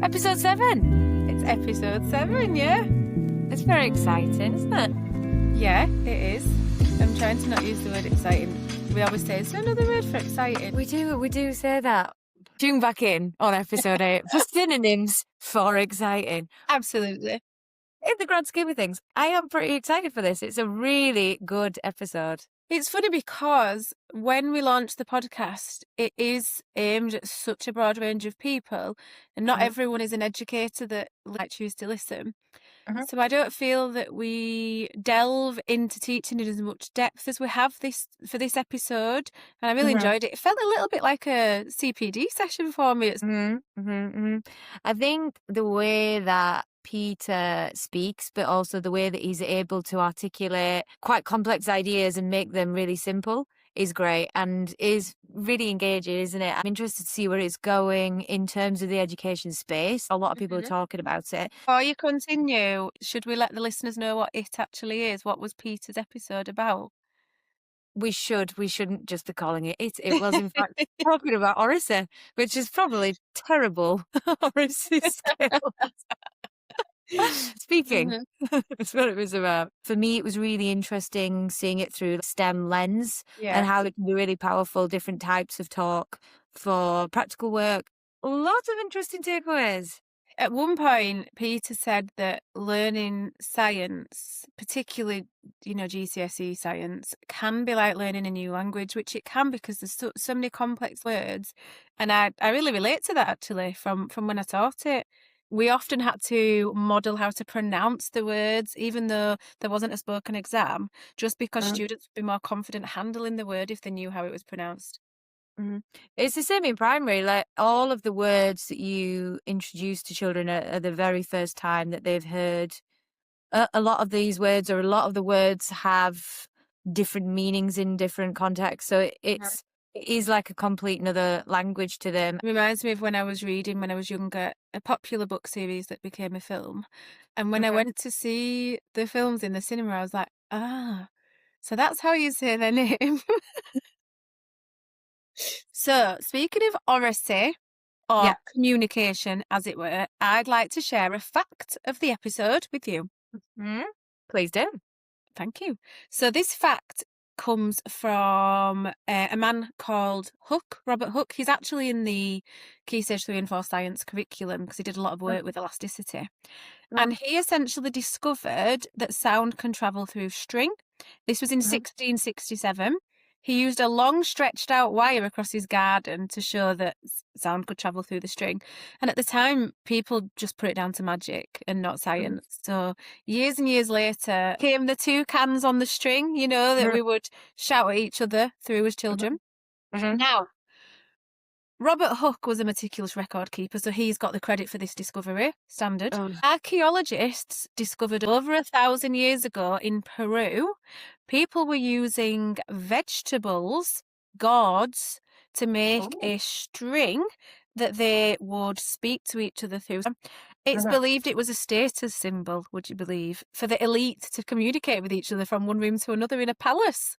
Episode 7. It's episode 7, yeah. It's very exciting, isn't it? Yeah, it is. I'm trying to not use the word exciting. We always say, is there another word for exciting? We do say that. Tune back in on episode 8 for synonyms for exciting. Absolutely. In the grand scheme of things, I am pretty excited for this. It's a really good episode. It's funny because when we launched the podcast, it is aimed at such a broad range of people, and not everyone is an educator that might choose to listen. So I don't feel that we delve into teaching in as much depth as we have for this episode, and I really enjoyed it. It felt a little bit like a CPD session for me. I think the way that Peter speaks, but also the way that he's able to articulate quite complex ideas and make them really simple is great and is really engaging, isn't it? I'm interested to see where it's going in terms of the education space. A lot of people are talking about it. Before you continue, should we let the listeners know what it actually is? What was Peter's episode about? We shouldn't just be calling it. It was, in fact, talking about Oracy, which is probably terrible. Oracy skills. Speaking, that's what it was about. For me, it was really interesting seeing it through the STEM lens and how it can be really powerful, different types of talk for practical work. Lots of interesting takeaways. At one point, Peter said that learning science, particularly, GCSE science, can be like learning a new language, which it can because there's so many complex words. And I really relate to that, actually, from when I taught it. We often had to model how to pronounce the words, even though there wasn't a spoken exam, just because students would be more confident handling the word if they knew how it was pronounced. It's the same in primary. Like all of the words that you introduce to children are the very first time that they've heard a lot of these words, or a lot of the words have different meanings in different contexts. So it is like a complete another language to them. It reminds me of when I was reading, when I was younger, a popular book series that became a film. And when I went to see the films in the cinema, I was like, so that's how you say their name. So, speaking of oracy, or communication, as it were, I'd like to share a fact of the episode with you. Please do. Thank you. So this fact comes from a man called Robert Hooke. He's actually in the Key Stage 3 and 4 science curriculum because he did a lot of work with elasticity. And he essentially discovered that sound can travel through string. This was in 1667. He used a long stretched out wire across his garden to show that sound could travel through the string. And at the time, people just put it down to magic and not science. So years and years later came the two cans on the string, that we would shout at each other through as children. Now, Robert Hooke was a meticulous record keeper, so he's got the credit for this discovery. Standard. Archaeologists discovered over 1,000 years ago in Peru, people were using vegetables, gourds, to make a string that they would speak to each other through. It's believed it was a status symbol, would you believe, for the elite to communicate with each other from one room to another in a palace.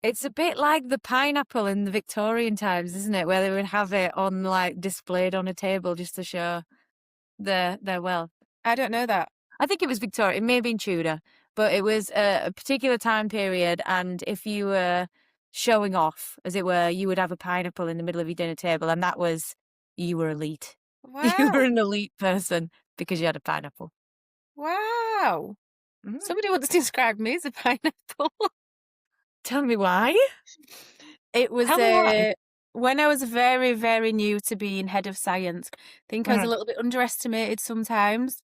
It's a bit like the pineapple in the Victorian times, isn't it? Where they would have it on, displayed on a table just to show their wealth. I don't know that. I think it was Victorian. It may have been Tudor, but it was a particular time period. And if you were showing off, as it were, you would have a pineapple in the middle of your dinner table, and that was you were elite. Wow. You were an elite person because you had a pineapple. Wow. Somebody once described me as a pineapple. Tell me why. It was when I was very, very new to being head of science. I think I was a little bit underestimated sometimes.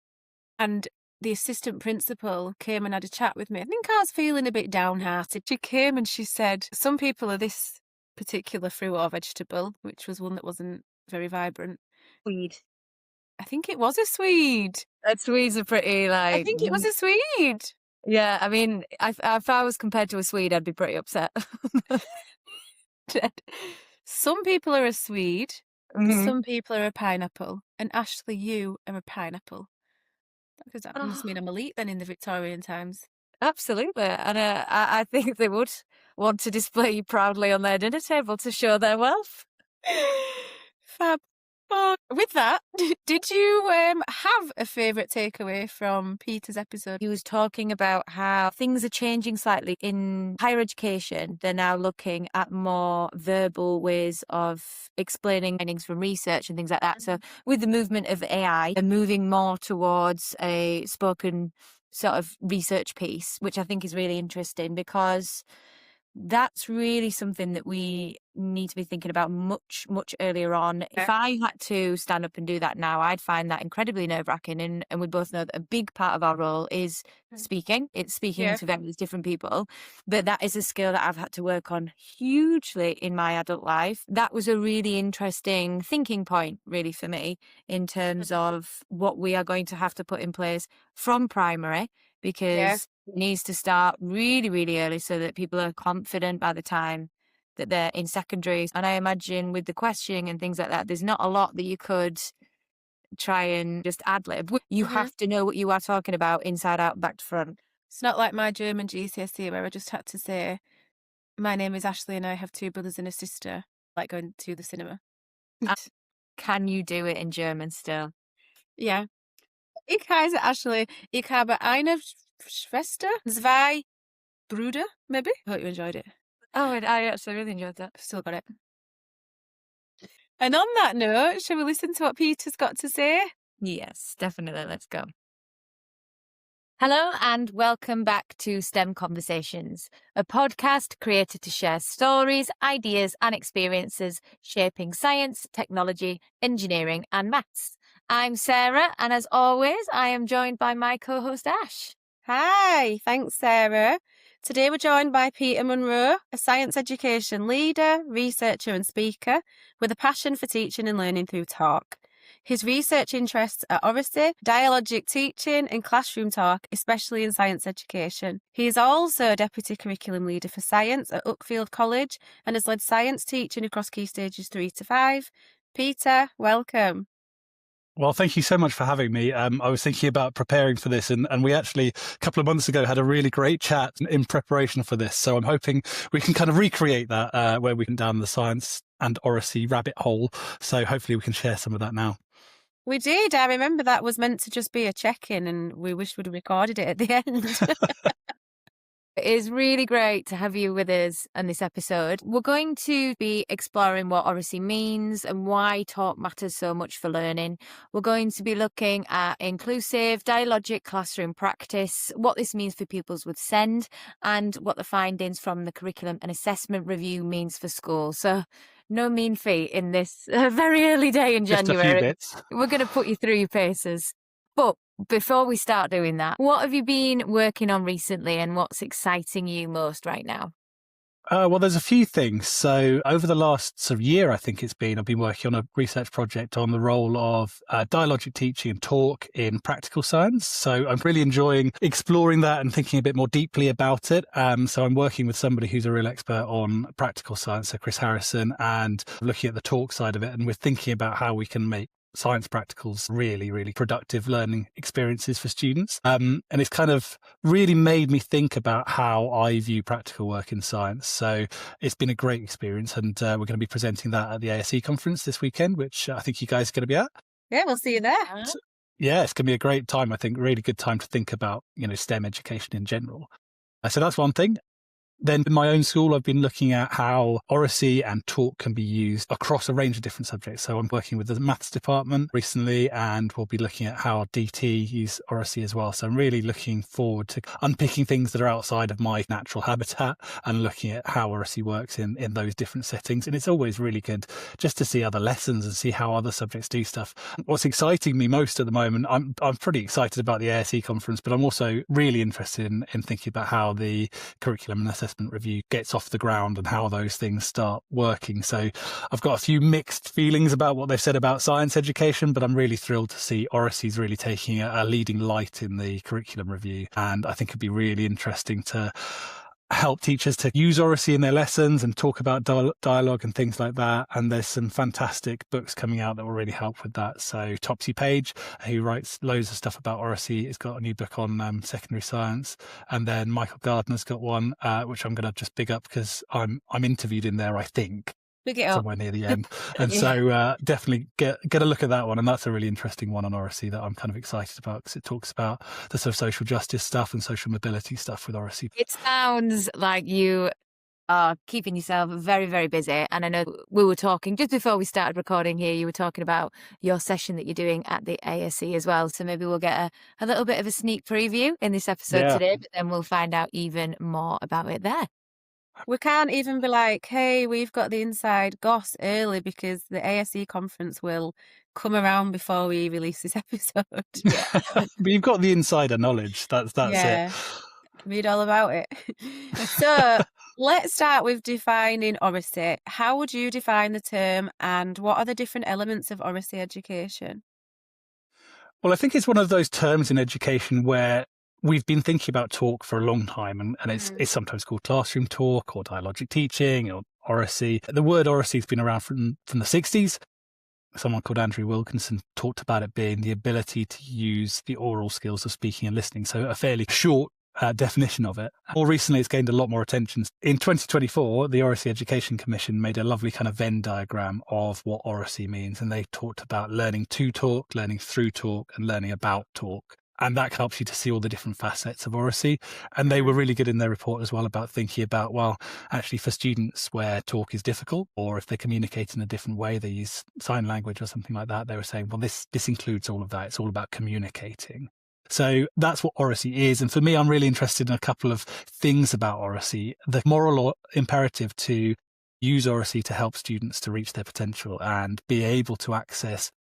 And the assistant principal came and had a chat with me. I think I was feeling a bit downhearted. She came and she said, some people are this particular fruit or vegetable, which was one that wasn't very vibrant. Swede. I think it was a Swede. Swedes are pretty I think it was a Swede. Yeah, I mean, if I was compared to a Swede, I'd be pretty upset. Some people are a Swede, some people are a pineapple, and Ashley, you are a pineapple. Because that must mean I'm elite then in the Victorian times. Absolutely, and I think they would want to display you proudly on their dinner table to show their wealth. Fab. Well, with that, did you have a favourite takeaway from Peter's episode? He was talking about how things are changing slightly in higher education. They're now looking at more verbal ways of explaining findings from research and things like that. So with the movement of AI, they're moving more towards a spoken sort of research piece, which I think is really interesting because that's really something that we need to be thinking about much, much earlier on. Yeah. If I had to stand up and do that now, I'd find that incredibly nerve-wracking. And we both know that a big part of our role is speaking. It's speaking Yeah. to various different people. But that is a skill that I've had to work on hugely in my adult life. That was a really interesting thinking point, really, for me, in terms of what we are going to have to put in place from primary, because it needs to start really, really early so that people are confident by the time that they're in secondary. And I imagine with the questioning and things like that, there's not a lot that you could try and just ad-lib. You have to know what you are talking about inside out, back to front. It's not like my German GCSE where I just had to say, my name is Ashley and I have 2 brothers and a sister, like going to the cinema. Can you do it in German still? Yeah. Ich heiße Ashley. Ich habe eine Schwester, 2 Brüder, maybe. I hope you enjoyed it. Oh, I actually really enjoyed that. Still got it. And on that note, shall we listen to what Peter's got to say? Yes, definitely. Let's go. Hello and welcome back to STEM Conversations, a podcast created to share stories, ideas and experiences shaping science, technology, engineering and maths. I'm Sarah, and as always, I am joined by my co-host Ash. Hi, thanks Sarah. Today we're joined by Peter Munroe, a science education leader, researcher and speaker with a passion for teaching and learning through talk. His research interests are oracy, dialogic teaching and classroom talk, especially in science education. He is also a Deputy Curriculum Leader for Science at Uckfield College and has led science teaching across Key Stages 3 to 5. Peter, welcome. Well, thank you so much for having me. I was thinking about preparing for this, and we actually, a couple of months ago, had a really great chat in preparation for this. So I'm hoping we can kind of recreate that where we can down the science and oracy rabbit hole. So hopefully we can share some of that now. We did. I remember that was meant to just be a check-in and we wish we'd have recorded it at the end. It is really great to have you with us on this episode. We're going to be exploring what oracy means and why talk matters so much for learning. We're going to be looking at inclusive, dialogic classroom practice, what this means for pupils with SEND, and what the findings from the curriculum and assessment review means for schools. So no mean feat in this very early day in January. Just a few bits. We're going to put you through your paces. But before we start doing that, what have you been working on recently and what's exciting you most right now? Well, there's a few things. So over the last sort of year, I think it's been, I've been working on a research project on the role of dialogic teaching and talk in practical science. So I'm really enjoying exploring that and thinking a bit more deeply about it. So I'm working with somebody who's a real expert on practical science, so Chris Harrison, and looking at the talk side of it. And we're thinking about how we can make science practicals really, really productive learning experiences for students. And it's kind of really made me think about how I view practical work in science. So it's been a great experience, and we're going to be presenting that at the ASE conference this weekend, which I think you guys are going to be at. Yeah, we'll see you there. Yeah, it's going to be a great time. I think really good time to think about, STEM education in general. So that's one thing. Then in my own school, I've been looking at how oracy and talk can be used across a range of different subjects. So I'm working with the maths department recently, and we'll be looking at how DT use oracy as well. So I'm really looking forward to unpicking things that are outside of my natural habitat and looking at how oracy works in those different settings. And it's always really good just to see other lessons and see how other subjects do stuff. What's exciting me most at the moment, I'm pretty excited about the ASE conference, but I'm also really interested in thinking about how the curriculum and assessment review gets off the ground and how those things start working. So I've got a few mixed feelings about what they've said about science education, but I'm really thrilled to see oracy's really taking a leading light in the curriculum review. And I think it'd be really interesting to help teachers to use oracy in their lessons and talk about dialogue and things like that. And there's some fantastic books coming out that will really help with that. So Topsy Page, who writes loads of stuff about oracy, has got a new book on secondary science. And then Michael Gardner's got one, which I'm going to just big up because I'm interviewed in there, I think. Pick it up. somewhere near the end. And Yeah. so definitely get a look at that one. And that's a really interesting one on Oracy that I'm kind of excited about, because it talks about the sort of social justice stuff and social mobility stuff with Oracy. It sounds like you are keeping yourself very, very busy. And I know we were talking just before we started recording here, you were talking about your session that you're doing at the ASE as well. So maybe we'll get a little bit of a sneak preview in this episode today, but then we'll find out even more about it there. We can't even be like, hey, we've got the inside goss early, because the ASE conference will come around before we release this episode. Yeah. But you've got the insider knowledge. That's Yeah. it. Read all about it. So let's start with defining Oracy. How would you define the term, and what are the different elements of Oracy education? Well, I think it's one of those terms in education where we've been thinking about talk for a long time, and it's sometimes called classroom talk or dialogic teaching or Oracy. The word Oracy has been around from the 60s. Someone called Andrew Wilkinson talked about it being the ability to use the oral skills of speaking and listening. So a fairly short definition of it. More recently, it's gained a lot more attention. In 2024, the Oracy Education Commission made a lovely kind of Venn diagram of what Oracy means. And they talked about learning to talk, learning through talk, and learning about talk. And that helps you to see all the different facets of Oracy. And they were really good in their report as well about thinking about, well, actually for students where talk is difficult, or if they communicate in a different way, they use sign language or something like that, they were saying, well, this includes all of that. It's all about communicating. So that's what Oracy is. And for me, I'm really interested in a couple of things about Oracy. The moral imperative to use Oracy to help students to reach their potential and be able to access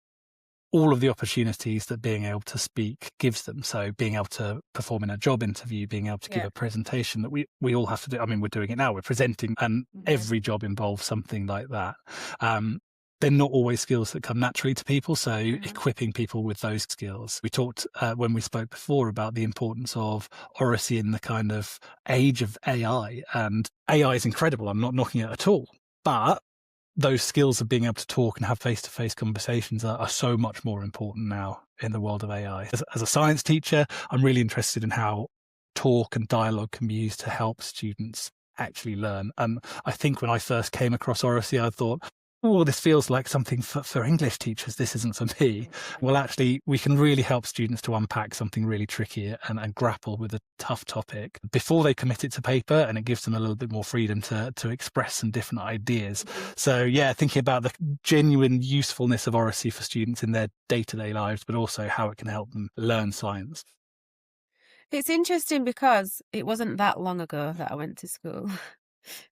all of the opportunities that being able to speak gives them. So being able to perform in a job interview, being able to give a presentation that we all have to do. I mean, we're doing it now, we're presenting, and every job involves something like that. They're not always skills that come naturally to people. So equipping people with those skills. We talked when we spoke before about the importance of Oracy in the kind of age of AI, and AI is incredible. I'm not knocking it at all, but those skills of being able to talk and have face-to-face conversations are so much more important now in the world of AI. As a science teacher, I'm really interested in how talk and dialogue can be used to help students actually learn. And I think when I first came across Oracy, I thought, oh, this feels like something for English teachers. This isn't for me. Well, actually, we can really help students to unpack something really tricky and grapple with a tough topic before they commit it to paper, and it gives them a little bit more freedom to express some different ideas. So, yeah, thinking about the genuine usefulness of Oracy for students in their day-to-day lives, but also how it can help them learn science. It's interesting because it wasn't that long ago that I went to school.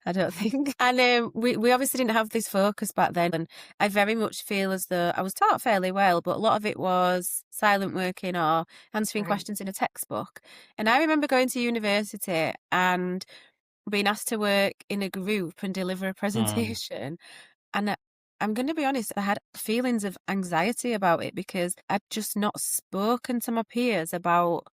I don't think. And we obviously didn't have this focus back then. And I very much feel as though I was taught fairly well, but a lot of it was silent working or answering questions in a textbook. And I remember going to university and being asked to work in a group and deliver a presentation. And I'm going to be honest, I had feelings of anxiety about it because I'd just not spoken to my peers about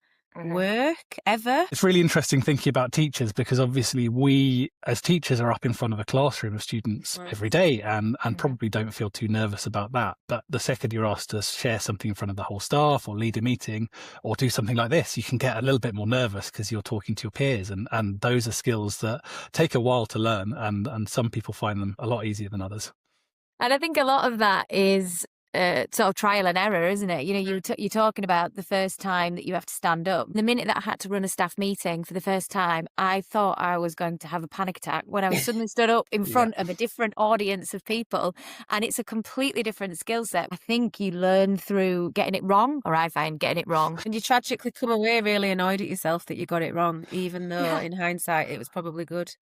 work ever. It's really interesting thinking about teachers, because obviously we as teachers are up in front of a classroom of students every day and probably don't feel too nervous about that. But the second you're asked to share something in front of the whole staff or lead a meeting or do something like this, you can get a little bit more nervous because you're talking to your peers, and those are skills that take a while to learn, and some people find them a lot easier than others. And I think a lot of that is sort of trial and error, isn't it? You know, you're talking about the first time that you have to stand up. The minute that I had to run a staff meeting for the first time, I thought I was going to have a panic attack when I was suddenly stood up in front of a different audience of people. And it's a completely different skill set. I think you learn through getting it wrong, or I find getting it wrong. And you tragically come away really annoyed at yourself that you got it wrong, even though in hindsight it was probably good.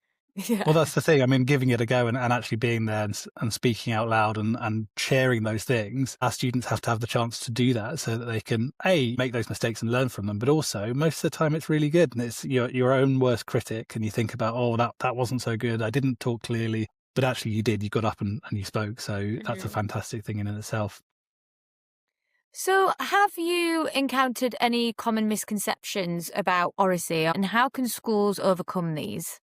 Yeah. Well, that's the thing. I mean, giving it a go and actually being there and speaking out loud and sharing those things, our students have to have the chance to do that so that they can, A, make those mistakes and learn from them, but also most of the time it's really good. And it's your own worst critic, and you think about, oh, that wasn't so good. I didn't talk clearly, but actually you did. You got up and you spoke. So that's a fantastic thing in itself. So have you encountered any common misconceptions about Oracy, and how can schools overcome these?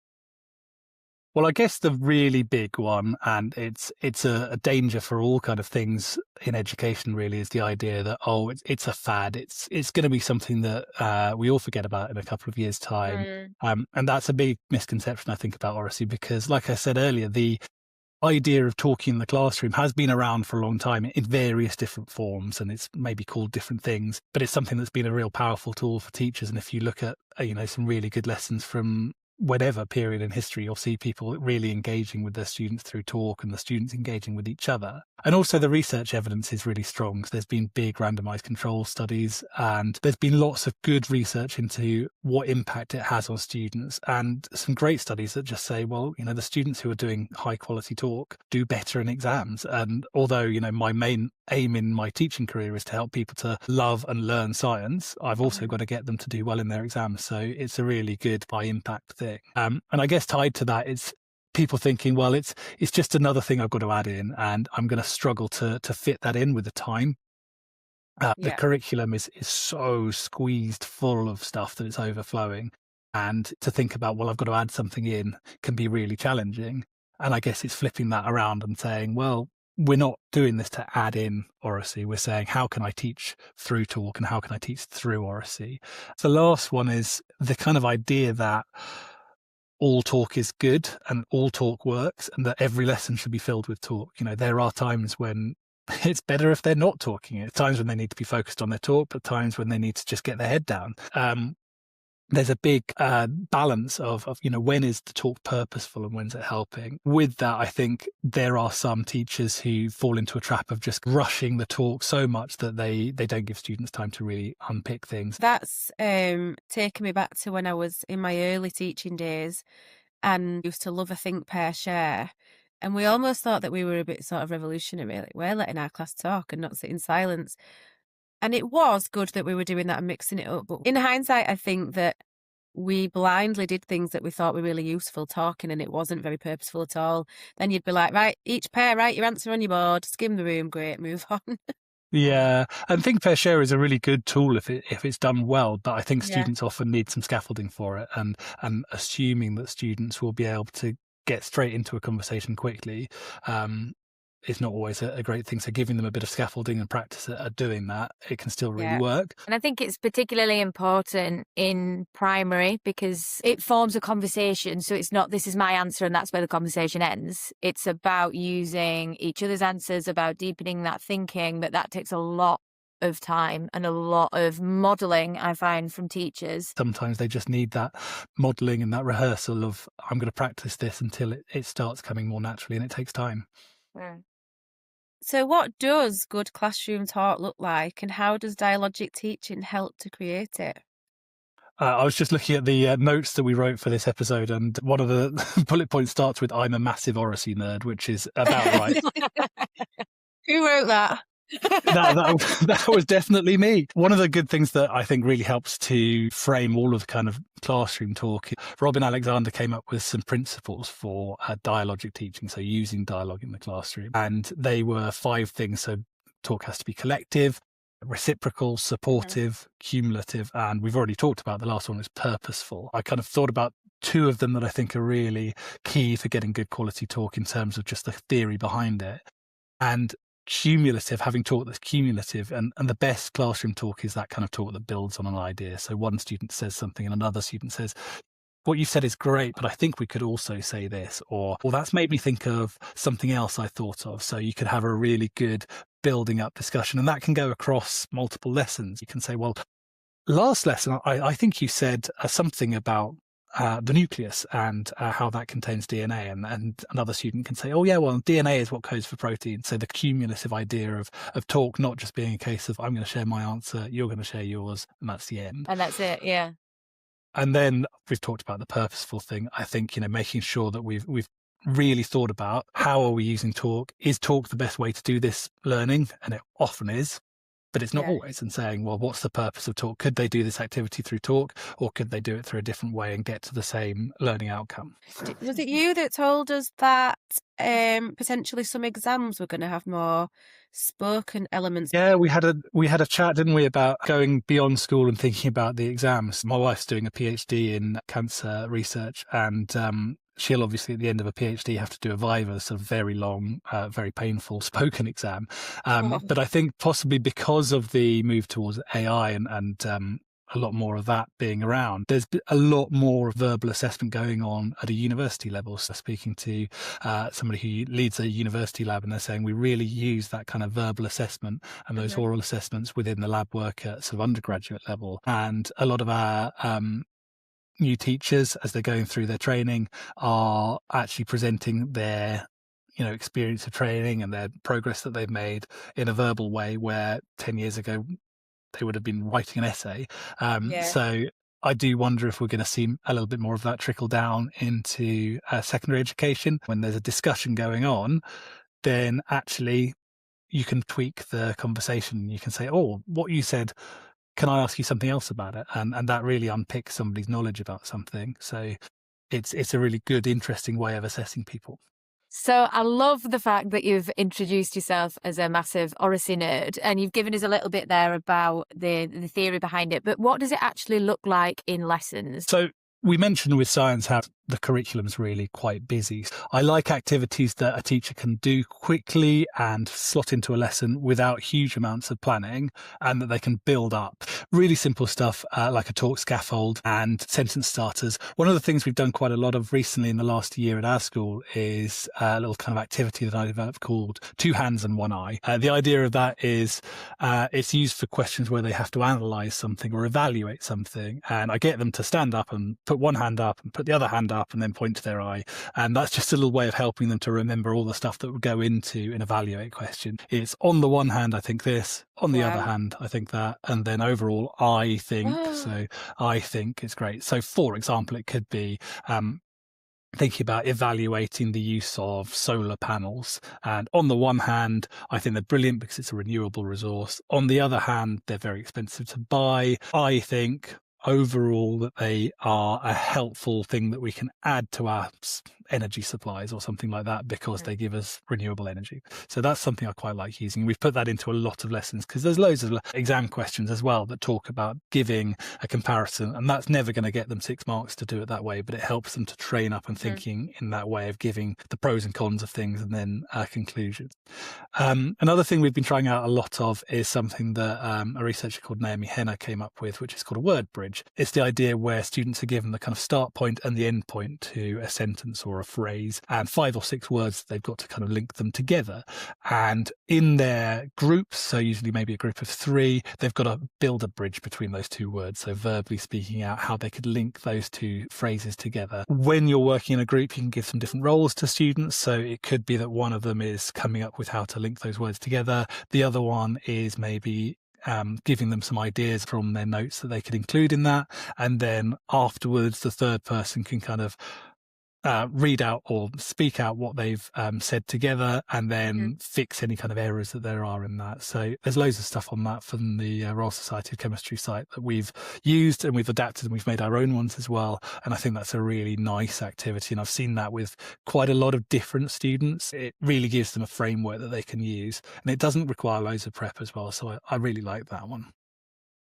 Well, I guess the really big one, and it's a danger for all kind of things in education, really, is the idea that, oh, it's a fad. It's going to be something that we all forget about in a couple of years' time. And that's a big misconception, I think, about Oracy, because, like I said earlier, the idea of talking in the classroom has been around for a long time in various different forms, and it's maybe called different things, but it's something that's been a real powerful tool for teachers. And if you look at, some really good lessons from whatever period in history, you'll see people really engaging with their students through talk and the students engaging with each other. And also the research evidence is really strong. So there's been big randomized control studies, and there's been lots of good research into what impact it has on students, and some great studies that just say, well, the students who are doing high quality talk do better in exams. And although, my main aim in my teaching career is to help people to love and learn science, I've also got to get them to do well in their exams. So it's a really good high impact thing. And I guess tied to that, it's people thinking, well, it's just another thing I've got to add in, and I'm going to struggle to fit that in with the time. The curriculum is so squeezed full of stuff that it's overflowing. And to think about, well, I've got to add something in can be really challenging. And I guess it's flipping that around and saying, well, we're not doing this to add in Oracy. We're saying, how can I teach through talk and how can I teach through Oracy? The last one is the kind of idea that all talk is good and all talk works and that every lesson should be filled with talk. There are times when it's better if they're not talking. It's times when they need to be focused on their talk, but times when they need to just get their head down. There's a big balance of when is the talk purposeful and when's it helping. With that, I think there are some teachers who fall into a trap of just rushing the talk so much that they don't give students time to really unpick things. That's taken me back to when I was in my early teaching days and used to love a think, pair, share. And we almost thought that we were a bit sort of revolutionary. Like, we're letting our class talk and not sit in silence. And it was good that we were doing that and mixing it up. But in hindsight, I think that we blindly did things that we thought were really useful talking, and it wasn't very purposeful at all. Then you'd be like, right, each pair, write your answer on your board, skim the room, great, move on. Yeah, and Think Pair Share is a really good tool if it's done well, but I think students often need some scaffolding for it, and assuming that students will be able to get straight into a conversation quickly is not always a great thing. So giving them a bit of scaffolding and practice at doing that, it can still really work. And I think it's particularly important in primary because it forms a conversation. So it's not, this is my answer and that's where the conversation ends. It's about using each other's answers, about deepening that thinking, but that takes a lot of time and a lot of modelling, I find, from teachers. Sometimes they just need that modelling and that rehearsal of, I'm going to practice this until it starts coming more naturally, and it takes time. Yeah. So what does good classroom talk look like, and how does dialogic teaching help to create it? I was just looking at the notes that we wrote for this episode, and one of the bullet points starts with, I'm a massive Oracy nerd, which is about right. Who wrote that? That was definitely me. One of the good things that I think really helps to frame all of the kind of classroom talk, Robin Alexander came up with some principles for dialogic teaching, so using dialogue in the classroom. And they were 5 things. So talk has to be collective, reciprocal, supportive, cumulative, and we've already talked about the last one is purposeful. I kind of thought about 2 of them that I think are really key for getting good quality talk in terms of just the theory behind it. And cumulative, having talk that's cumulative, and the best classroom talk is that kind of talk that builds on an idea. So one student says something and another student says, what you said is great, but I think we could also say this, or well, that's made me think of something else I thought of. So you could have a really good building up discussion, and that can go across multiple lessons. You can say, well, last lesson, I think you said something about the nucleus and how that contains DNA, and another student can say, oh yeah, well, DNA is what codes for protein. So the cumulative idea of talk not just being a case of I'm going to share my answer, you're going to share yours, and that's the end. And that's it, yeah. And then we've talked about the purposeful thing. I think, making sure that we've really thought about how are we using talk? Is talk the best way to do this learning? And it often is. But it's not always, and saying, well, what's the purpose of talk? Could they do this activity through talk, or could they do it through a different way and get to the same learning outcome? Was it you that told us that potentially some exams were going to have more spoken elements? Yeah, we had a chat, didn't we, about going beyond school and thinking about the exams. My wife's doing a PhD in cancer research, and she'll obviously at the end of a PhD have to do a Viva, sort of very long, very painful spoken exam. But I think possibly because of the move towards AI and a lot more of that being around. There's a lot more verbal assessment going on at a university level. So speaking to somebody who leads a university lab, and they're saying we really use that kind of verbal assessment and those oral assessments within the lab work at sort of undergraduate level. And a lot of our new teachers, as they're going through their training, are actually presenting their experience of training and their progress that they've made in a verbal way, where 10 years ago they would have been writing an essay. So I do wonder if we're going to see a little bit more of that trickle down into secondary education. When there's a discussion going on, then actually you can tweak the conversation. You can say, oh, what you said, can I ask you something else about it? And that really unpicks somebody's knowledge about something. So it's a really good, interesting way of assessing people. So I love the fact that you've introduced yourself as a massive Oracy nerd, and you've given us a little bit there about the theory behind it. But what does it actually look like in lessons? So we mentioned with science how the curriculum's really quite busy. I like activities that a teacher can do quickly and slot into a lesson without huge amounts of planning, and that they can build up. Really simple stuff like a talk scaffold and sentence starters. One of the things we've done quite a lot of recently in the last year at our school is a little kind of activity that I developed called 2 hands and 1 eye. The idea of that is it's used for questions where they have to analyse something or evaluate something, and I get them to stand up and put one hand up and put the other hand up and then point to their eye. And that's just a little way of helping them to remember all the stuff that would go into an evaluate question. It's on the one hand, I think this, on the other hand, I think that, and then overall, I think. So I think it's great. So for example, it could be thinking about evaluating the use of solar panels. And on the one hand, I think they're brilliant because it's a renewable resource. On the other hand, they're very expensive to buy. I think overall that they are a helpful thing that we can add to our energy supplies or something like that, because they give us renewable energy. So that's something I quite like using. We've put that into a lot of lessons because there's loads of exam questions as well that talk about giving a comparison, and that's never going to get them 6 marks to do it that way, but it helps them to train up and thinking in that way of giving the pros and cons of things and then a conclusion. Another thing we've been trying out a lot of is something that a researcher called Naomi Henner came up with, which is called a word bridge. It's the idea where students are given the kind of start point and the end point to a sentence or a phrase, and 5 or 6 words, they've got to kind of link them together. And in their groups, so usually maybe a group of 3, they've got to build a bridge between those 2 words. So verbally speaking out how they could link those 2 phrases together. When you're working in a group, you can give some different roles to students. So it could be that one of them is coming up with how to link those words together. The other one is maybe giving them some ideas from their notes that they could include in that. And then afterwards, the third person can kind of read out or speak out what they've said together, and then fix any kind of errors that there are in that. So there's loads of stuff on that from the Royal Society of Chemistry site that we've used and we've adapted, and we've made our own ones as well. And I think that's a really nice activity. And I've seen that with quite a lot of different students. It really gives them a framework that they can use, and it doesn't require loads of prep as well. So I really like that one.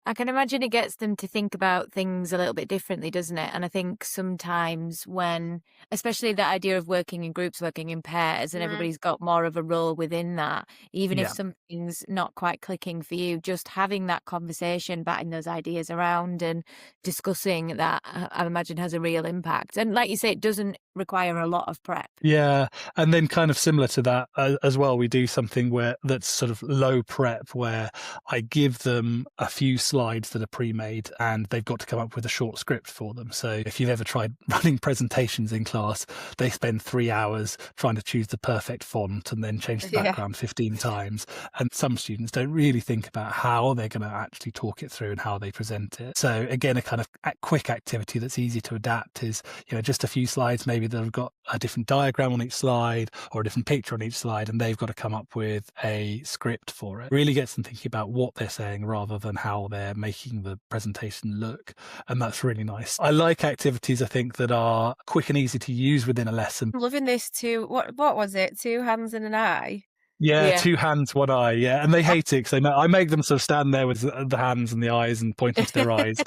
I can imagine it gets them to think about things a little bit differently, doesn't it? And I think sometimes when, especially the idea of working in groups, working in pairs, and everybody's got more of a role within that, even if something's not quite clicking for you, just having that conversation, batting those ideas around and discussing that, I imagine has a real impact. And like you say, it doesn't require a lot of prep. Yeah. And then kind of similar to that as well, we do something that's sort of low prep, where I give them a few slides that are pre-made and they've got to come up with a short script for them. So if you've ever tried running presentations in class, they spend 3 hours trying to choose the perfect font and then change the background 15 times. And some students don't really think about how they're going to actually talk it through and how they present it. So again, a kind of quick activity that's easy to adapt is, just a few slides maybe that have got a different diagram on each slide or a different picture on each slide, and they've got to come up with a script for it. Really gets them thinking about what they're saying rather than how they're making the presentation look. And that's really nice. I like activities, I think, that are quick and easy to use within a lesson. I'm loving this too. What was it? 2 hands and an eye? Yeah, 2 hands, 1 eye. Yeah, and they hate it because I make them sort of stand there with the hands and the eyes and pointing to their eyes.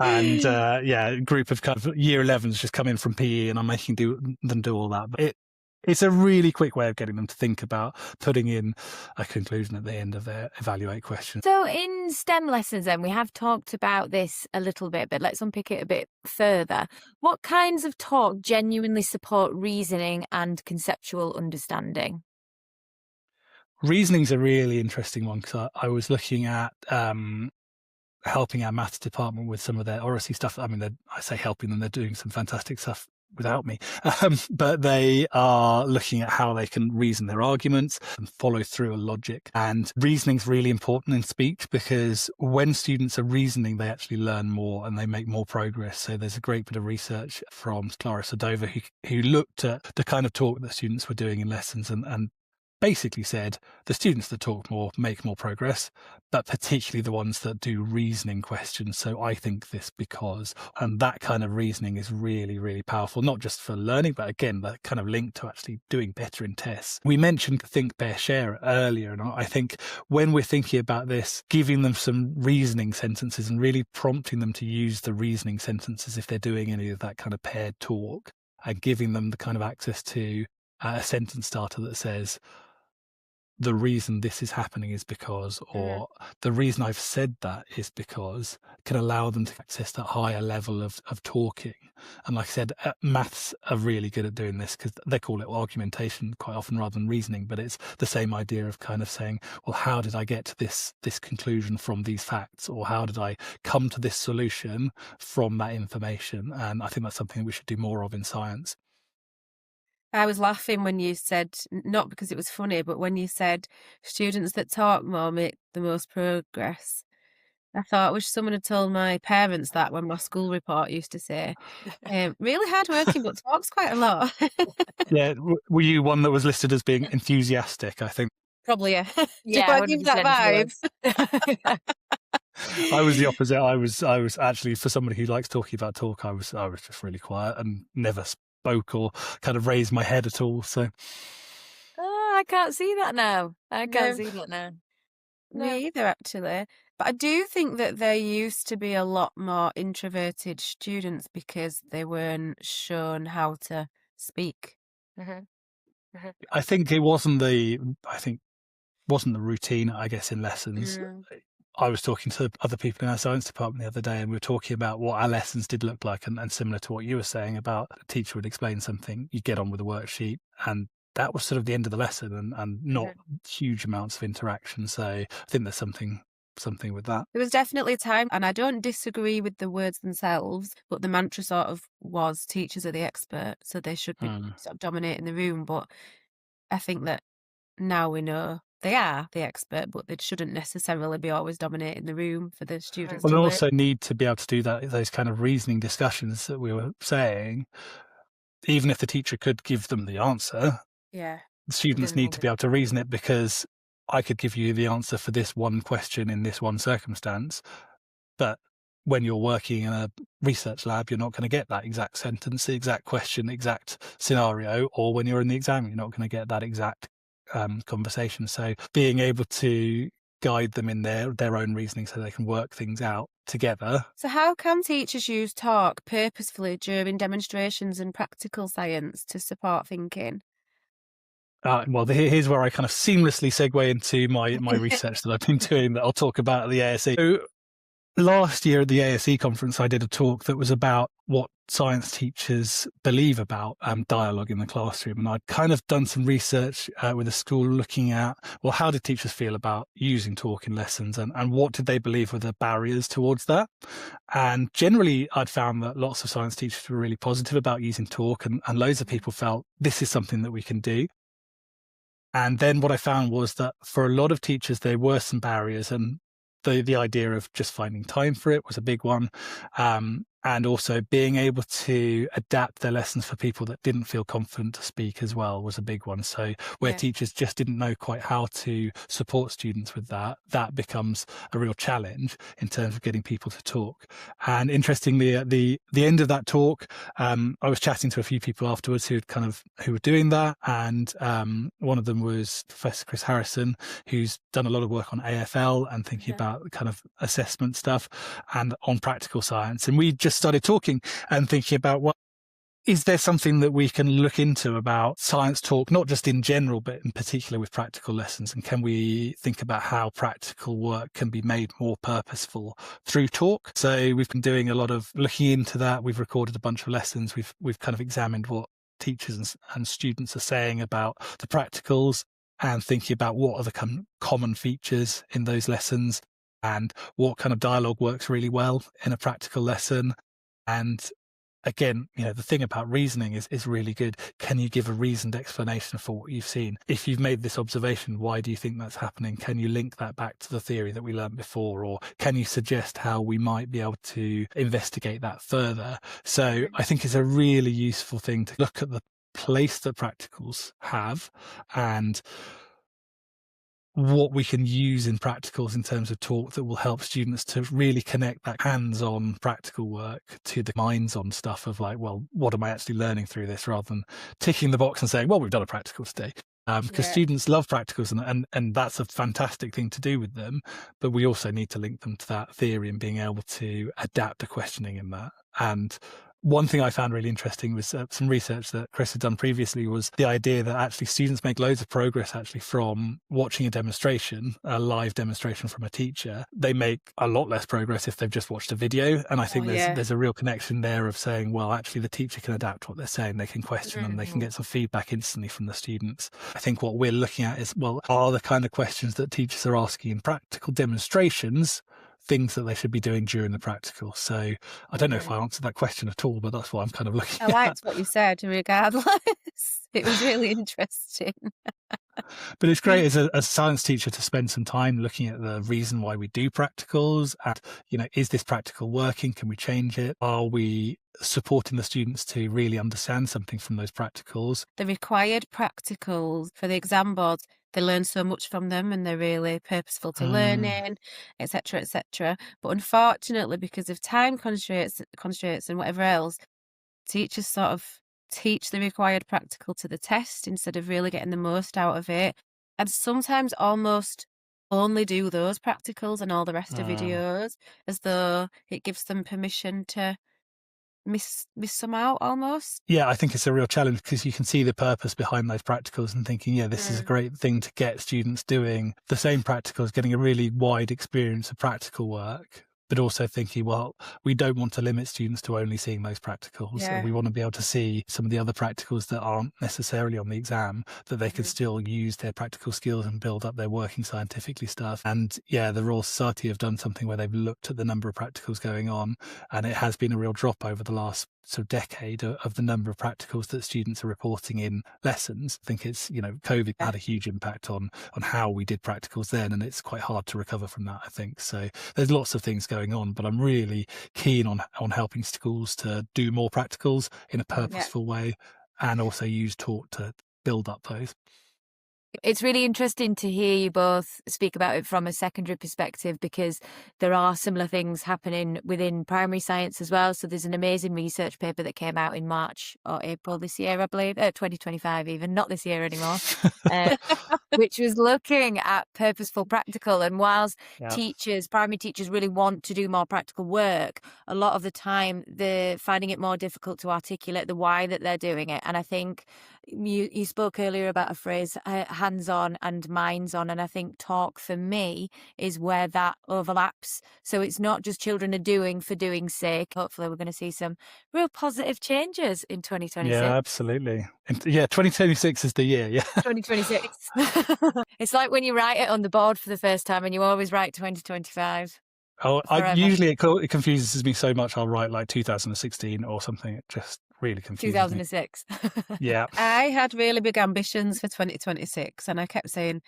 And a group of kind of year 11s just come in from PE, and I'm making them do all that. But it's a really quick way of getting them to think about putting in a conclusion at the end of their evaluate question. So in STEM lessons then, we have talked about this a little bit, but let's unpick it a bit further. What kinds of talk genuinely support reasoning and conceptual understanding? Reasoning's a really interesting one, because I was looking at helping our maths department with some of their Oracy stuff. I mean, I say helping them, they're doing some fantastic stuff without me. But they are looking at how they can reason their arguments and follow through a logic. And reasoning's really important in speech, because when students are reasoning, they actually learn more and they make more progress. So there's a great bit of research from Clara Sadova who looked at the kind of talk that students were doing in lessons and basically said the students that talk more make more progress, but particularly the ones that do reasoning questions. So I think this because, and that kind of reasoning is really, really powerful, not just for learning, but again, that kind of link to actually doing better in tests. We mentioned think, pair, share earlier, and I think when we're thinking about this, giving them some reasoning sentences and really prompting them to use the reasoning sentences if they're doing any of that kind of paired talk, and giving them the kind of access to a sentence starter that says, the reason this is happening is because, or the reason I've said that is because, can allow them to access that higher level of talking. And like I said, maths are really good at doing this, because they call it argumentation quite often rather than reasoning, but it's the same idea of kind of saying, well, how did I get to this conclusion from these facts, or how did I come to this solution from that information? And I think that's something that we should do more of in science. I was laughing when you said, not because it was funny, but when you said students that talk more make the most progress. I thought, I wish someone had told my parents that when my school report used to say, really hardworking, but talks quite a lot. Yeah, were you one that was listed as being enthusiastic, I think? Probably, yeah. Yeah, Do I give that 100% vibe? I was the opposite. I was actually, for somebody who likes talking about talk, I was just really quiet and never spoke or kind of raised my head at all. So I can't see that now. I can't see that now. Me either, actually. But I do think that there used to be a lot more introverted students because they weren't shown how to speak. I think it wasn't the routine, I guess, in lessons. I was talking to other people in our science department the other day, and we were talking about what our lessons did look like, and similar to what you were saying about a teacher would explain something, you get on with the worksheet, and that was sort of the end of the lesson, and not huge amounts of interaction. So I think there's something with that. There was definitely a time, and I don't disagree with the words themselves, but the mantra sort of was teachers are the expert, so they should be sort of dominating the room. But I think that now we know they are the expert, but they shouldn't necessarily be always dominating the room for the students. Well, they also need to be able to do that, those kind of reasoning discussions that we were saying. Even if the teacher could give them the answer, the students need to be able to reason it, because I could give you the answer for this one question in this one circumstance, but when you're working in a research lab, you're not going to get that exact sentence, the exact question, exact scenario, or when you're in the exam, you're not going to get that exact conversation. So being able to guide them in their own reasoning so they can work things out together. So how can teachers use talk purposefully during demonstrations and practical science to support thinking? Well, here's where I kind of seamlessly segue into my research that I've been doing that I'll talk about at the ASE. So last year at the ASE conference, I did a talk that was about what science teachers believe about dialogue in the classroom. And I'd kind of done some research with a school looking at, well, how did teachers feel about using talk in lessons, and what did they believe were the barriers towards that? And generally, I'd found that lots of science teachers were really positive about using talk, and loads of people felt this is something that we can do. And then what I found was that for a lot of teachers, there were some barriers, and the idea of just finding time for it was a big one. And also being able to adapt their lessons for people that didn't feel confident to speak as well was a big one. So where teachers just didn't know quite how to support students with that becomes a real challenge in terms of getting people to talk. And interestingly, at the end of that talk, I was chatting to a few people afterwards who were doing that. And one of them was Professor Chris Harrison, who's done a lot of work on AFL and thinking about kind of assessment stuff and on practical science. And we just started talking and thinking about is there something that we can look into about science talk, not just in general, but in particular with practical lessons? And can we think about how practical work can be made more purposeful through talk? So we've been doing a lot of looking into that. We've recorded a bunch of lessons. We've kind of examined what teachers and students are saying about the practicals and thinking about what are the common features in those lessons and what kind of dialogue works really well in a practical lesson. And again, the thing about reasoning is really good. Can you give a reasoned explanation for what you've seen? If you've made this observation, why do you think that's happening? Can you link that back to the theory that we learned before? Or can you suggest how we might be able to investigate that further? So I think it's a really useful thing to look at the place that practicals have and what we can use in practicals in terms of talk that will help students to really connect that hands-on practical work to the minds-on stuff of like, well, what am I actually learning through this, rather than ticking the box and saying, well, we've done a practical today. Because students love practicals and that's a fantastic thing to do with them, but we also need to link them to that theory and being able to adapt the questioning in that. And one thing I found really interesting was some research that Chris had done previously was the idea that actually students make loads of progress actually from watching a live demonstration from a teacher. They make a lot less progress if they've just watched a video. And I think there's a real connection there of saying, well, actually the teacher can adapt what they're saying. They can question them. They can get some feedback instantly from the students. I think what we're looking at is, well, are the kind of questions that teachers are asking in practical demonstrations things that they should be doing during the practical? So I don't know if I answered that question at all, but that's what I'm kind of looking I at. liked what you said regardless. It was really interesting. But it's great as a science teacher to spend some time looking at the reason why we do practicals. And, is this practical working? Can we change it? Are we supporting the students to really understand something from those practicals? The required practicals for the exam boards, they learn so much from them and they're really purposeful to learning, etc., etc. But unfortunately, because of time constraints and whatever else, teachers sort of teach the required practical to the test instead of really getting the most out of it, and sometimes almost only do those practicals and all the rest of videos, as though it gives them permission to miss some out almost. Yeah, I think it's a real challenge because you can see the purpose behind those practicals and thinking, this is a great thing to get students doing the same practicals, getting a really wide experience of practical work, but also thinking, well, we don't want to limit students to only seeing those practicals. Yeah. We want to be able to see some of the other practicals that aren't necessarily on the exam, that they can still use their practical skills and build up their working scientifically stuff. And the Royal Society have done something where they've looked at the number of practicals going on, and it has been a real drop over the last decade of the number of practicals that students are reporting in lessons. I think it's, COVID had a huge impact on how we did practicals then, and it's quite hard to recover from that, I think. So there's lots of things going on, but I'm really keen on helping schools to do more practicals in a purposeful way and also use talk to build up those. It's really interesting to hear you both speak about it from a secondary perspective, because there are similar things happening within primary science as well. So there's an amazing research paper that came out in March or April this year, I believe, 2025 even, not this year anymore, which was looking at purposeful practical. And whilst primary teachers really want to do more practical work, a lot of the time they're finding it more difficult to articulate the why that they're doing it. And I think you spoke earlier about a phrase, hands-on and minds-on, and I think talk for me is where that overlaps. So it's not just children are doing for doing's sake. Hopefully we're going to see some real positive changes in 2026. Yeah, absolutely. 2026 is the year. 2026. It's like when you write it on the board for the first time and you always write 2025. Usually it confuses me so much. I'll write like 2016 or something. It just really confuses 2006. me. Yeah. I had really big ambitions for 2026 and I kept saying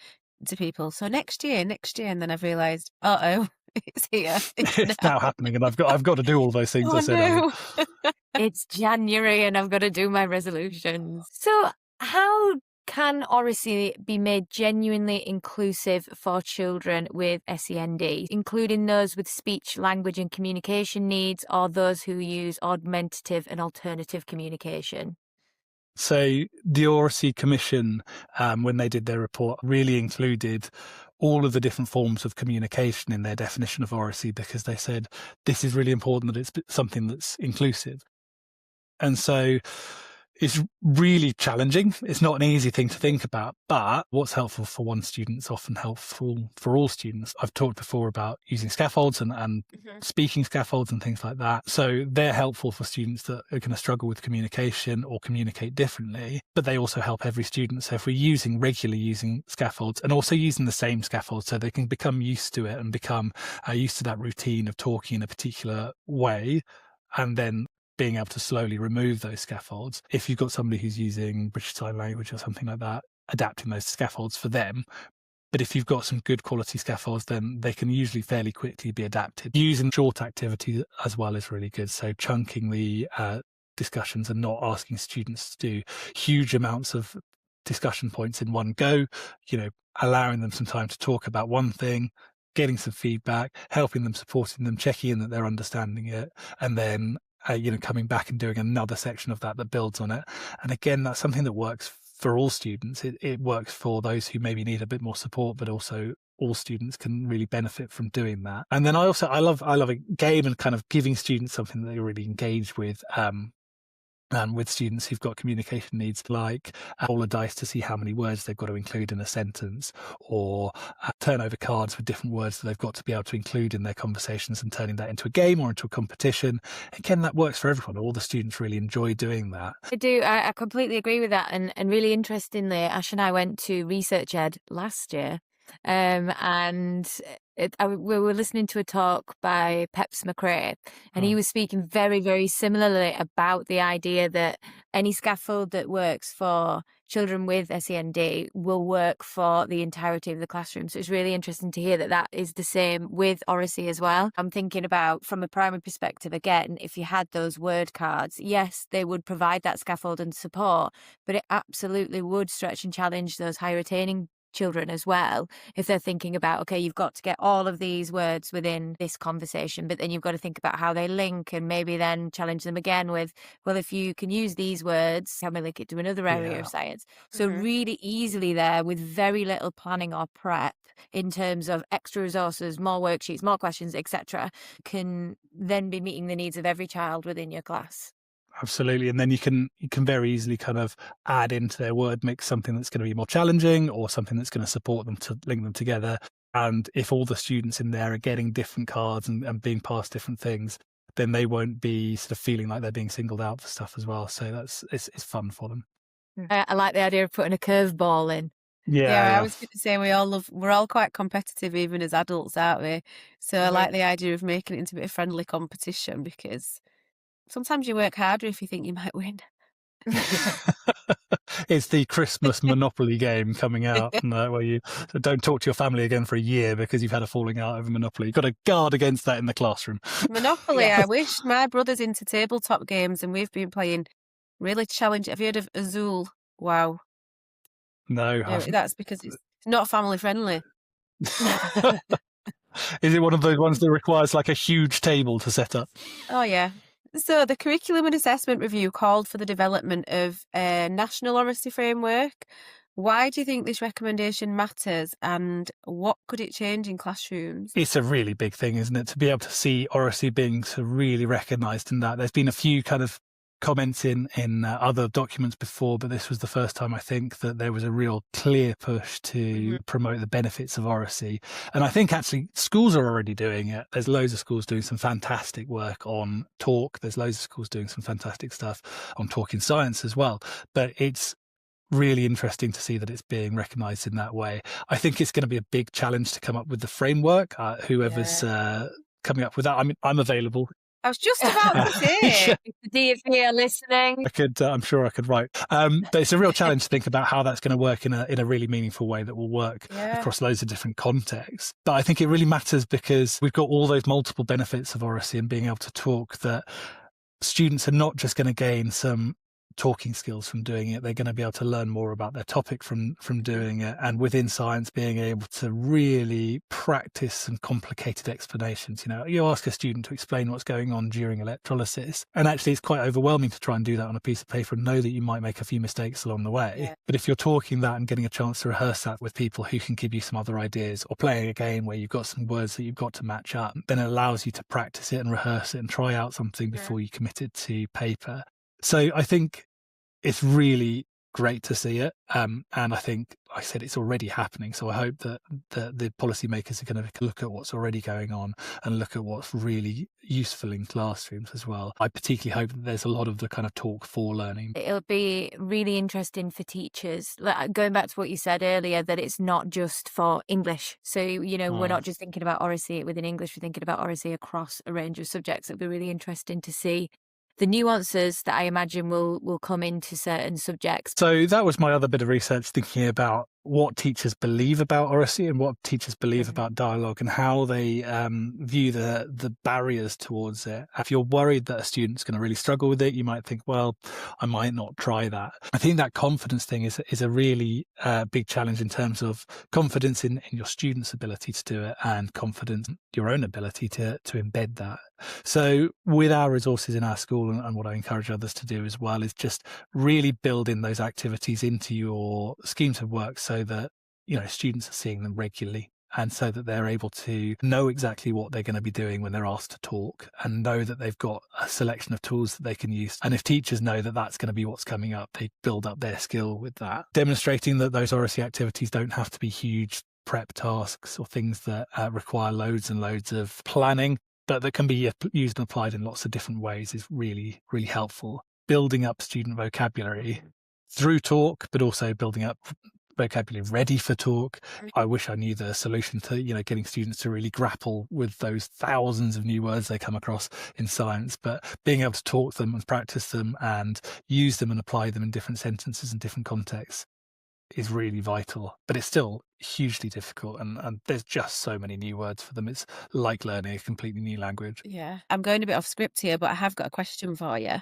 to people, so next year, and then I've realised, it's here. It's now happening, and I've got to do all those things I said. No. It's January and I've got to do my resolutions. So how can Oracy be made genuinely inclusive for children with SEND, including those with speech, language and communication needs, or those who use augmentative and alternative communication? So the Oracy Commission, when they did their report, really included all of the different forms of communication in their definition of Oracy, because they said this is really important that it's something that's inclusive. And so it's really challenging. It's not an easy thing to think about, but what's helpful for one student is often helpful for all students. I've talked before about using scaffolds and speaking scaffolds and things like that. So they're helpful for students that are going to struggle with communication or communicate differently, but they also help every student. So if we're regularly using scaffolds and also using the same scaffolds so they can become used to it and become used to that routine of talking in a particular way, and then being able to slowly remove those scaffolds. If you've got somebody who's using British Sign Language or something like that, adapting those scaffolds for them. But if you've got some good quality scaffolds, then they can usually fairly quickly be adapted. Using short activities as well is really good. So chunking the discussions and not asking students to do huge amounts of discussion points in one go, allowing them some time to talk about one thing, getting some feedback, helping them, supporting them, checking in that they're understanding it, and then coming back and doing another section of that builds on it. And again, that's something that works for all students. It works for those who maybe need a bit more support, but also all students can really benefit from doing that. And then I love a game and kind of giving students something that they really engage with. And with students who've got communication needs, like roll a dice to see how many words they've got to include in a sentence, or turn over cards with different words that they've got to be able to include in their conversations, and turning that into a game or into a competition. Again, that works for everyone. All the students really enjoy doing that. I do. I completely agree with that. And really interestingly, Ash and I went to Research Ed last year. And we were listening to a talk by Peps McRae, and he was speaking very, very similarly about the idea that any scaffold that works for children with SEND will work for the entirety of the classroom. So it's really interesting to hear that is the same with Oracy as well. I'm thinking about, from a primary perspective, again, if you had those word cards, yes, they would provide that scaffold and support, but it absolutely would stretch and challenge those higher attaining children as well, if they're thinking about, okay, you've got to get all of these words within this conversation, but then you've got to think about how they link, and maybe then challenge them again with, well, if you can use these words, how may link it to another area of science. So really easily there, with very little planning or prep in terms of extra resources, more worksheets, more questions, etc., can then be meeting the needs of every child within your class. Absolutely. And then you can very easily kind of add into their word mix something that's going to be more challenging, or something that's going to support them to link them together. And if all the students in there are getting different cards and being passed different things, then they won't be sort of feeling like they're being singled out for stuff as well. So it's fun for them. I like the idea of putting a curveball in. Yeah, I was going to say we're all quite competitive even as adults, aren't we? So I like the idea of making it into a bit of friendly competition, because sometimes you work harder if you think you might win. It's the Christmas Monopoly game coming out, where you don't talk to your family again for a year because you've had a falling out over Monopoly. You've got to guard against that in the classroom. Monopoly, I wish. My brother's into tabletop games, and we've been playing really challenging. Have you heard of Azul? Wow. No, that's because it's not family friendly. Is it one of those ones that requires like a huge table to set up? Oh, yeah. So the Curriculum and Assessment Review called for the development of a national Oracy framework. Why do you think this recommendation matters, and what could it change in classrooms? It's a really big thing, isn't it, to be able to see Oracy being so really recognised in that. There's been a few kind of comments in other documents before, but this was the first time I think that there was a real clear push to promote the benefits of Oracy. And I think actually schools are already doing it. There's loads of schools doing some fantastic work on talk. There's loads of schools doing some fantastic stuff on talk in science as well. But it's really interesting to see that it's being recognised in that way. I think it's going to be a big challenge to come up with the framework. Whoever's coming up with that, I'm available. I was just about to say, if the DFE are listening, I'm sure I could write. But it's a real challenge to think about how that's going to work in a really meaningful way that will work across loads of different contexts. But I think it really matters because we've got all those multiple benefits of Oracy and being able to talk, that students are not just going to gain some talking skills from doing it. They're going to be able to learn more about their topic from doing it, and within science being able to really practice some complicated explanations. You ask a student to explain what's going on during electrolysis, and actually it's quite overwhelming to try and do that on a piece of paper and know that you might make a few mistakes along the way. But if you're talking that and getting a chance to rehearse that with people who can give you some other ideas, or playing a game where you've got some words that you've got to match up, then it allows you to practice it and rehearse it and try out something before you commit it to paper. So I think it's really great to see it. And I think, like I said, it's already happening. So I hope that the policymakers are going to look at what's already going on and look at what's really useful in classrooms as well. I particularly hope that there's a lot of the kind of talk for learning. It'll be really interesting for teachers. Going back to what you said earlier, that it's not just for English. So, we're not just thinking about Oracy within English, we're thinking about Oracy across a range of subjects. It'll be really interesting to see the nuances that I imagine will come into certain subjects. So that was my other bit of research, thinking about what teachers believe about Oracy and what teachers believe about dialogue and how they view the barriers towards it. If you're worried that a student's going to really struggle with it, you might think, well, I might not try that. I think that confidence thing is a really big challenge in terms of confidence in your student's ability to do it and confidence in your own ability to embed that. So with our resources in our school, and what I encourage others to do as well, is just really build in those activities into your schemes of work so that, students are seeing them regularly, and so that they're able to know exactly what they're going to be doing when they're asked to talk, and know that they've got a selection of tools that they can use. And if teachers know that that's going to be what's coming up, they build up their skill with that. Demonstrating that those Oracy activities don't have to be huge prep tasks or things that require loads and loads of planning, but that can be used and applied in lots of different ways is really, really helpful. Building up student vocabulary through talk, but also building up vocabulary ready for talk. I wish I knew the solution to, getting students to really grapple with those thousands of new words they come across in science, but being able to talk them and practice them and use them and apply them in different sentences and different contexts is really vital. But it's still hugely difficult, and there's just so many new words for them. It's like learning a completely new language. Yeah, I'm going a bit off script here, but I have got a question for you.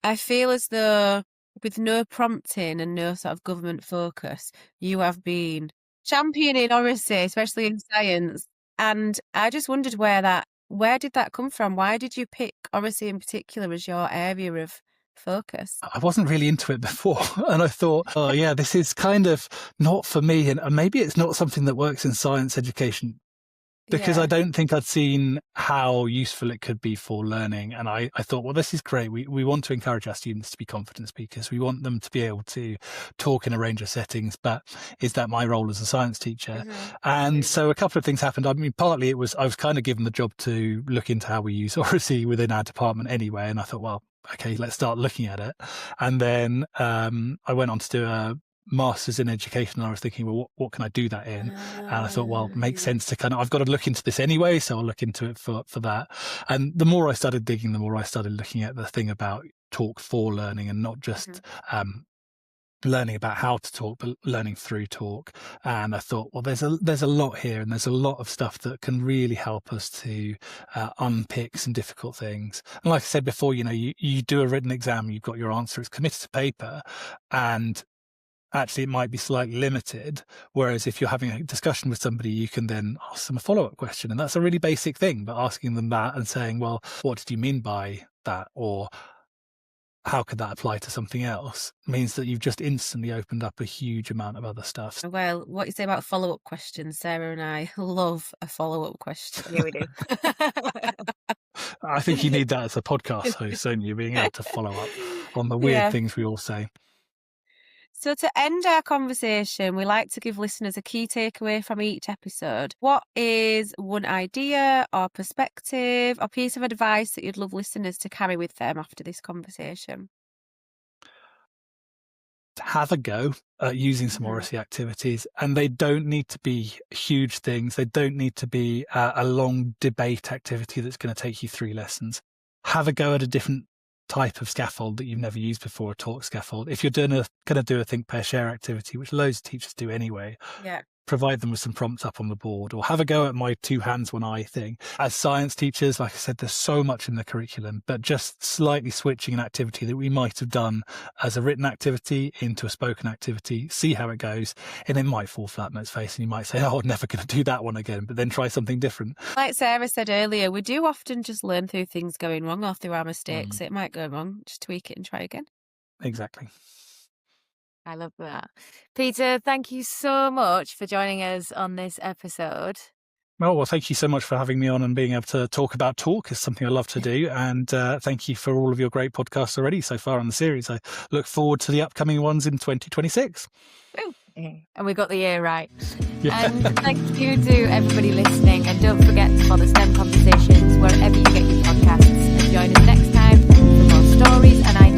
I feel as though with no prompting and no sort of government focus, you have been championing Oracy, especially in science. And I just wondered where did that come from? Why did you pick Oracy in particular as your area of focus? I wasn't really into it before, and I thought, oh yeah, this is kind of not for me, and maybe it's not something that works in science education, because I don't think I'd seen how useful it could be for learning. And I thought, well, this is great. We want to encourage our students to be confident speakers. We want them to be able to talk in a range of settings, but is that my role as a science teacher? And so a couple of things happened. I mean, partly I was kind of given the job to look into how we use Oracy within our department anyway. And I thought, well, okay, let's start looking at it. And then I went on to do a Masters in Education, and I was thinking, well, what can I do that in? And I thought, well, it makes sense to I've got to look into this anyway, so I'll look into it for that. And the more I started digging, the more I started looking at the thing about talk for learning, and not just learning about how to talk, but learning through talk. And I thought, well, there's a lot here, and there's a lot of stuff that can really help us to unpick some difficult things. And like I said before, you do a written exam, you've got your answer, it's committed to paper, and actually it might be slightly limited. Whereas if you're having a discussion with somebody, you can then ask them a follow-up question. And that's a really basic thing, but asking them that and saying, well, what did you mean by that? Or how could that apply to something else, means that you've just instantly opened up a huge amount of other stuff. Well, what you say about follow-up questions? Sarah and I love a follow-up question. Yeah, we do. I think you need that as a podcast host, don't you? Being able to follow up on the weird things we all say. So to end our conversation, we like to give listeners a key takeaway from each episode. What is one idea or perspective or piece of advice that you'd love listeners to carry with them after this conversation? Have a go at using some Oracy activities, and they don't need to be huge things. They don't need to be a long debate activity that's going to take you 3 lessons. Have a go at a different type of scaffold that you've never used before, a talk scaffold. If you're going to do a think, pair, share activity, which loads of teachers do anyway, provide them with some prompts up on the board, or have a go at my 2 hands, 1 eye thing. As science teachers, like I said, there's so much in the curriculum, but just slightly switching an activity that we might have done as a written activity into a spoken activity, see how it goes, and it might fall flat on its face, and you might say, oh, I'm never going to do that one again, but then try something different. Like Sarah said earlier, we do often just learn through things going wrong or through our mistakes. It might go wrong, just tweak it and try again. Exactly. I love that. Peter, thank you so much for joining us on this episode. Well, thank you so much for having me on and being able to talk about talk. It's something I love to do. And thank you for all of your great podcasts already so far on the series. I look forward to the upcoming ones in 2026. And we got the year right. Yeah. And thank you to everybody listening. And don't forget to follow STEM Conversations wherever you get your podcasts. And join us next time for more stories and ideas